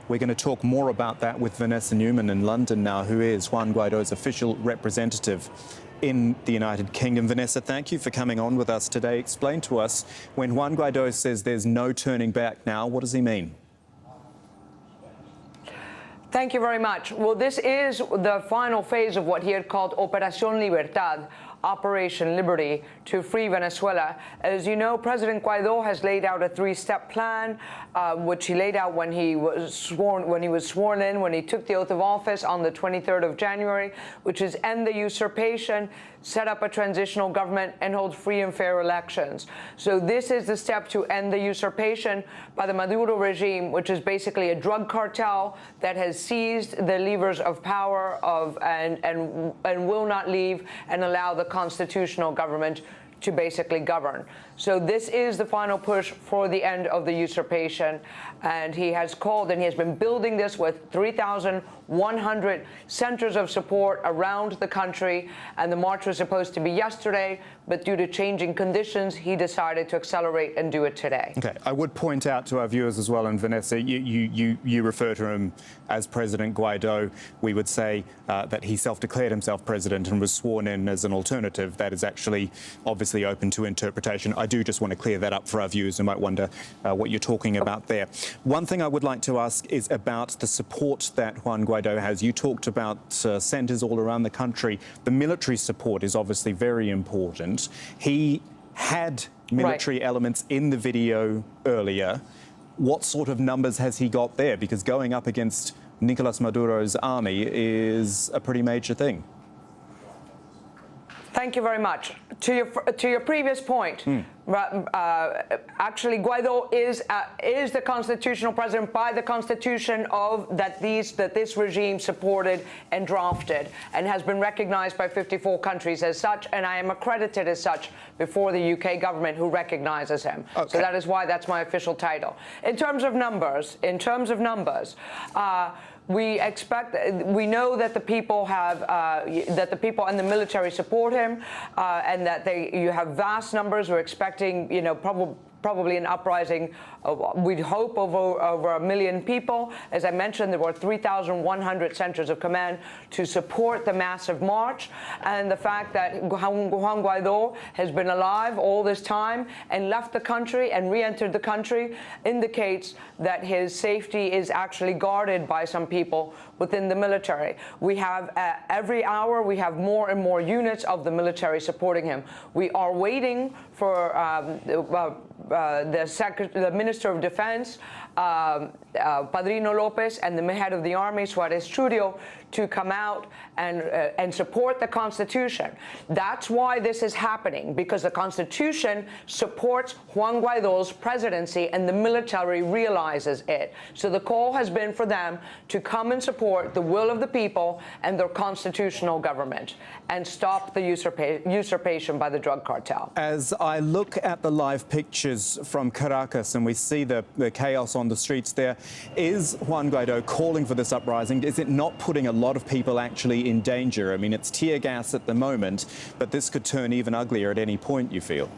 We're going to talk more about that with Vanessa Neumann in London now, who is Juan Guaido's official representative in the United Kingdom. Vanessa, thank you for coming on with us today. Explain to us, when Juan Guaidó says there's no turning back now, what does he mean? Thank you very much. Well, this is the final phase of what he had called Operación Libertad, Operation Liberty, to free Venezuela. As you know, President Guaidó has laid out a three-step plan, which he laid out when he was sworn in, when he took the oath of office on the 23rd of January, which is end the usurpation, set up a transitional government, and hold free and fair elections. So this is the step to end the usurpation by the Maduro regime, which is basically a drug cartel that has seized the levers of power and will not leave and allow the constitutional government to basically govern. So this is the final push for the end of the usurpation, and he has called and he has been building this with 3,100 centers of support around the country, and the march was supposed to be yesterday, but due to changing conditions, he decided to accelerate and do it today. Okay, I would point out to our viewers as well, and Vanessa, you refer to him as President Guaidó. We would say that he self-declared himself president and was sworn in as an alternative. That is actually obviously open to interpretation. I do just want to clear that up for our viewers who might wonder what you're talking about there. One thing I would like to ask is about the support that Juan Guaidó has. You talked about centres all around the country. The military support is obviously very important. He had military elements in the video earlier. What sort of numbers has he got there? Because going up against Nicolás Maduro's army is a pretty major thing. Thank you very much. To your previous point, actually Guaidó is the constitutional president by the constitution that this regime supported and drafted, and has been recognized by 54 countries as such, and I am accredited as such before the UK government, who recognizes him. Okay. So that is why that's my official title. In terms of numbers, we know that the people and the military support him, and that you have vast numbers. We're expecting, probably an uprising, we'd hope over 1 million people. As I mentioned, there were 3,100 centers of command to support the massive march. And the fact that Juan Guaidó has been alive all this time and left the country and re-entered the country indicates that his safety is actually guarded by some people within the military. We have, every hour, we have more and more units of the military supporting him. We are waiting for the Minister of Defense, Padrino López, and the head of the army, Suárez Churio, to come out and support the Constitution. That's why this is happening, because the Constitution supports Juan Guaidó's presidency and the military realizes it. So the call has been for them to come and support the will of the people and their constitutional government and stop the usurpation by the drug cartel. As I look at the live pictures from Caracas and we see the chaos on the streets there, is Juan Guaidó calling for this uprising? Is it not putting a lot of people actually in danger? I mean, it's tear gas at the moment, but this could turn even uglier at any point, you feel?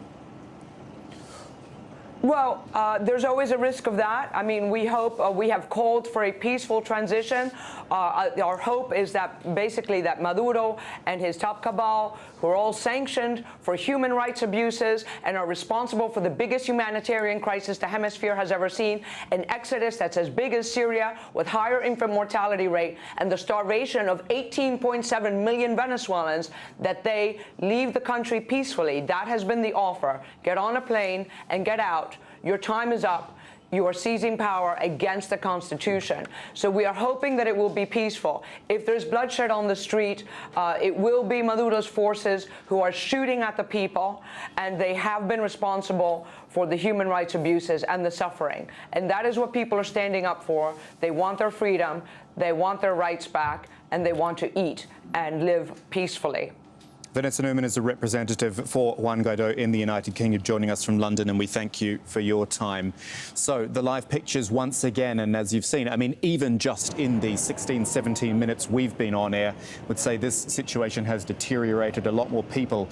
Well, there's always a risk of that. I mean, we hope, we have called for a peaceful transition. Our hope is that basically that Maduro and his top cabal, who are all sanctioned for human rights abuses and are responsible for the biggest humanitarian crisis the hemisphere has ever seen, an exodus that's as big as Syria with higher infant mortality rate and the starvation of 18.7 million Venezuelans, that they leave the country peacefully. That has been the offer. Get on a plane and get out. Your time is up. You are seizing power against the Constitution. So we are hoping that it will be peaceful. If there's bloodshed on the street, it will be Maduro's forces who are shooting at the people, and they have been responsible for the human rights abuses and the suffering. And that is what people are standing up for. They want their freedom, they want their rights back, and they want to eat and live peacefully. Vanessa Neumann is a representative for Juan Guaidó in the United Kingdom, joining us from London, and we thank you for your time. So the live pictures once again, and as you've seen, I mean, even just in the 16, 17 minutes we've been on air, would say this situation has deteriorated. A lot more people